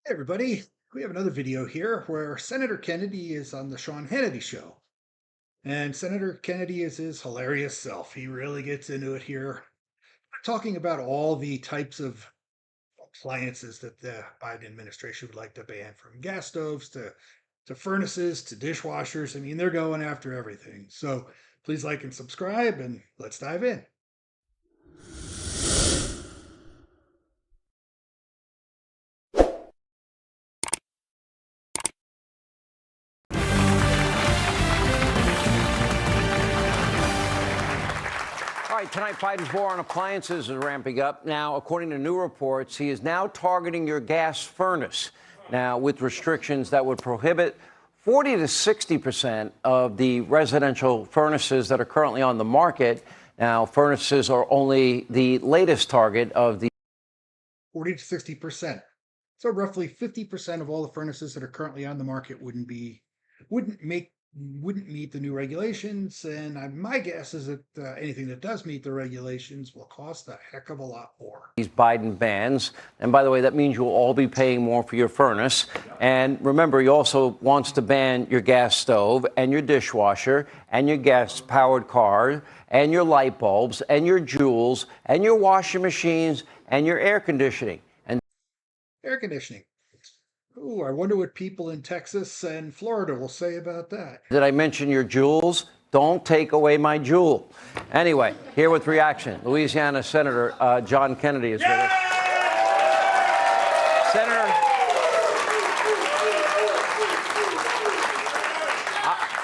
Hey everybody, we have another video here where Senator Kennedy is on the Sean Hannity show. And Senator Kennedy is his hilarious self. He really gets into it here, talking about all the types of appliances that the Biden administration would like to ban, from gas stoves to furnaces to dishwashers. I mean, they're going after everything. So please like and subscribe, and let's dive in. All right, tonight, Biden's war on appliances is ramping up. Now, according to new reports, he is now targeting your gas furnace. Now, with restrictions that would prohibit 40 to 60% of the residential furnaces that are currently on the market. Now, furnaces are only the latest target of the 40 to 60%. So roughly 50% of all the furnaces that are currently on the market wouldn't meet the new regulations. And my guess is that anything that does meet the regulations will cost a heck of a lot more. these Biden bans. And by the way, that means you'll all be paying more for your furnace. And remember, he also wants to ban your gas stove and your dishwasher and your gas-powered car and your light bulbs and your jewels and your washing machines and your air conditioning. And Air conditioning. Ooh, I wonder what people in Texas and Florida will say about that. did I mention your jewels? Don't take away my jewel. Anyway, here with reaction, Louisiana Senator John Kennedy is with us. Senator,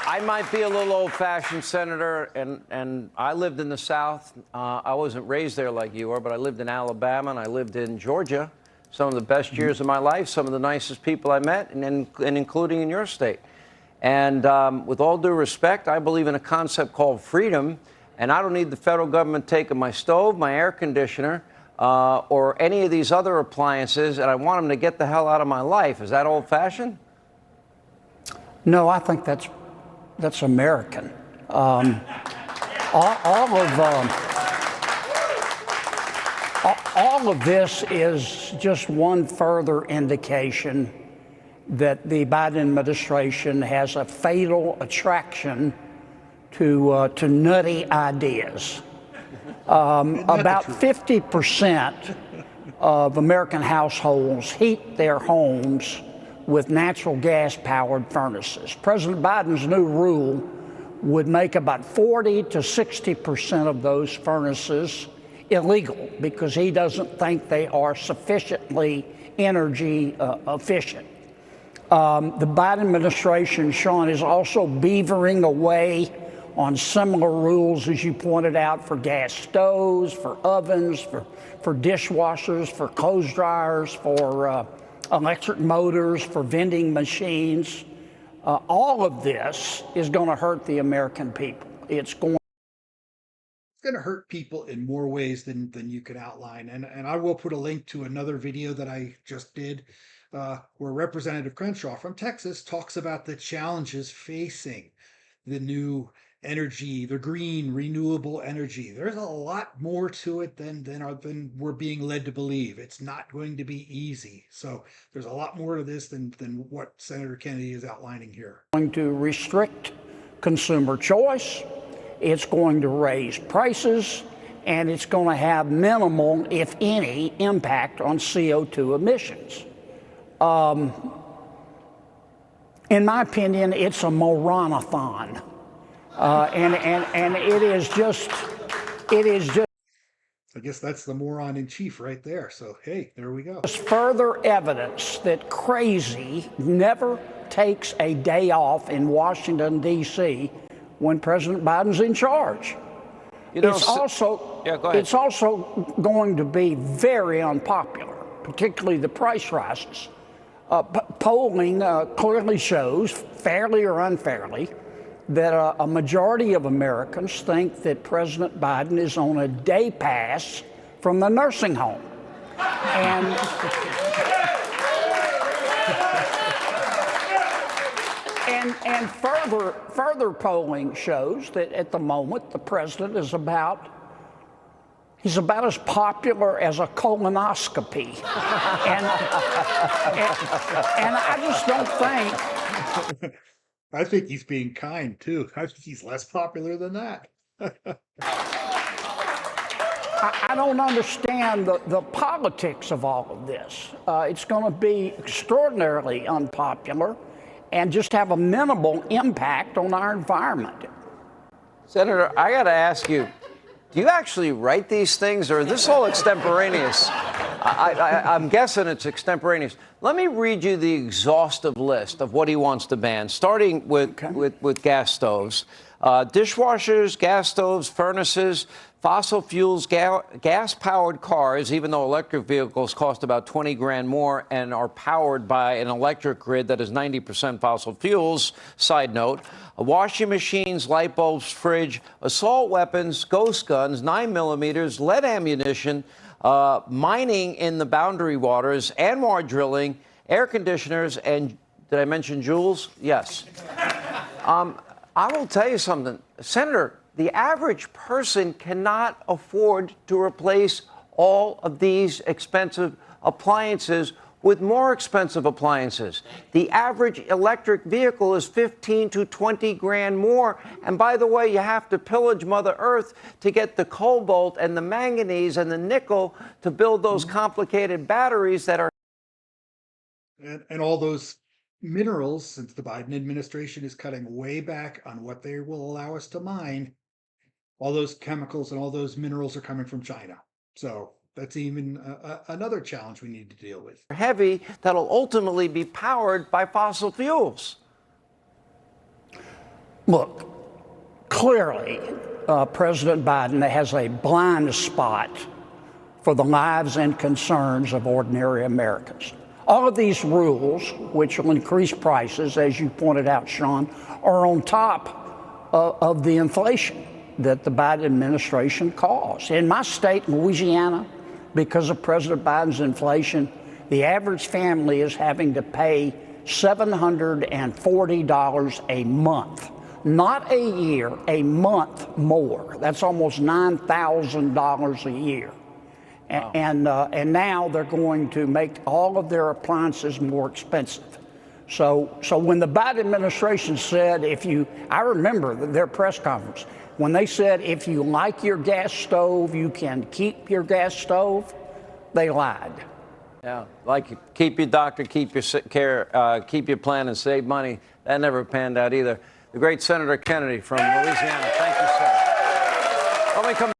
I might be a little old-fashioned, Senator, and I lived in the South. I wasn't raised there like you are, but I lived in Alabama and I lived in Georgia. Some of the best years of my life, some of the nicest people I met, and including in your state. And with all due respect, I believe in a concept called freedom, and I don't need the federal government taking my stove, my air conditioner, or any of these other appliances, and I want them to get the hell out of my life. Is that old-fashioned? No, I think that's American. All of this is just one further indication that the Biden administration has a fatal attraction to nutty ideas. About 50% of American households heat their homes with natural gas-powered furnaces. President Biden's new rule would make about 40 to 60% of those furnaces illegal because he doesn't think they are sufficiently energy efficient. The Biden administration, Sean, is also beavering away on similar rules, as you pointed out, for gas stoves, for ovens, for dishwashers, for clothes dryers, for electric motors, for vending machines. All of this is going to hurt the American people. It's going to hurt people in more ways than you can outline. And I will put a link to another video that I just did where Representative Crenshaw from Texas talks about the challenges facing the new energy, the green renewable energy. There's a lot more to it than we're being led to believe. It's not going to be easy. So there's a lot more to this than what Senator Kennedy is outlining here. Going to restrict consumer choice. It's going to raise prices, and it's going to have minimal, if any, impact on CO2 emissions. In my opinion, it's a moranathon. And it is just. I guess that's the moron in chief right there. So, hey, there we go. Just further evidence that crazy never takes a day off in Washington, D.C. when President Biden's in charge. You know, it's also going to be very unpopular, particularly the price rises. Polling clearly shows, fairly or unfairly, that a majority of Americans think that President Biden is on a day pass from the nursing home. And further polling shows that at the moment the president is about He's about as popular as a colonoscopy. And I just don't think. I think he's being kind too. I think he's less popular than that. I don't understand the politics of all of this. It's going to be extraordinarily unpopular and just have a minimal impact on our environment. Senator, I got to ask you, do you actually write these things, or is this all extemporaneous? I'm guessing it's extemporaneous. Let me read you the exhaustive list of what he wants to ban, starting with gas stoves. Dishwashers, gas stoves, furnaces, fossil fuels, gas-powered cars, even though electric vehicles cost about 20 grand more and are powered by an electric grid that is 90% fossil fuels. Side note, washing machines, light bulbs, fridge, assault weapons, ghost guns, 9mm, lead ammunition, mining in the boundary waters, ANWR drilling, air conditioners, and did I mention Juuls? Yes. I will tell you something, Senator. The average person cannot afford to replace all of these expensive appliances with more expensive appliances. The average electric vehicle is 15 to 20 grand more. And by the way, you have to pillage Mother Earth to get the cobalt and the manganese and the nickel to build those complicated batteries that are. And all those minerals, since the Biden administration is cutting way back on what they will allow us to mine, all those chemicals and all those minerals are coming from China. So that's even another challenge we need to deal with. Heavy that'll ultimately be powered by fossil fuels. Look, clearly, President Biden has a blind spot for the lives and concerns of ordinary Americans. All of these rules, which will increase prices, as you pointed out, Sean, are on top of the inflation that the Biden administration caused. In my state, Louisiana, because of President Biden's inflation, the average family is having to pay $740 a month. Not a year, a month more. That's almost $9,000 a year. Wow. And now they're going to make all of their appliances more expensive. So when the Biden administration said, I remember their press conference, when they said, if you like your gas stove, you can keep your gas stove, they lied. Yeah, like keep your doctor, keep your care, keep your plan and save money. That never panned out either. The great Senator Kennedy from Louisiana. Thank you, sir. Let me come.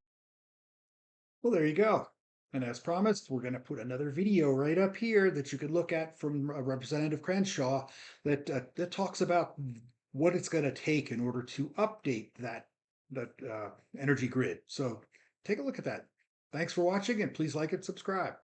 Well, there you go. And as promised, we're going to put another video right up here that you could look at from Representative Crenshaw that talks about what it's going to take in order to update that energy grid. So take a look at that. Thanks for watching, and please like and subscribe.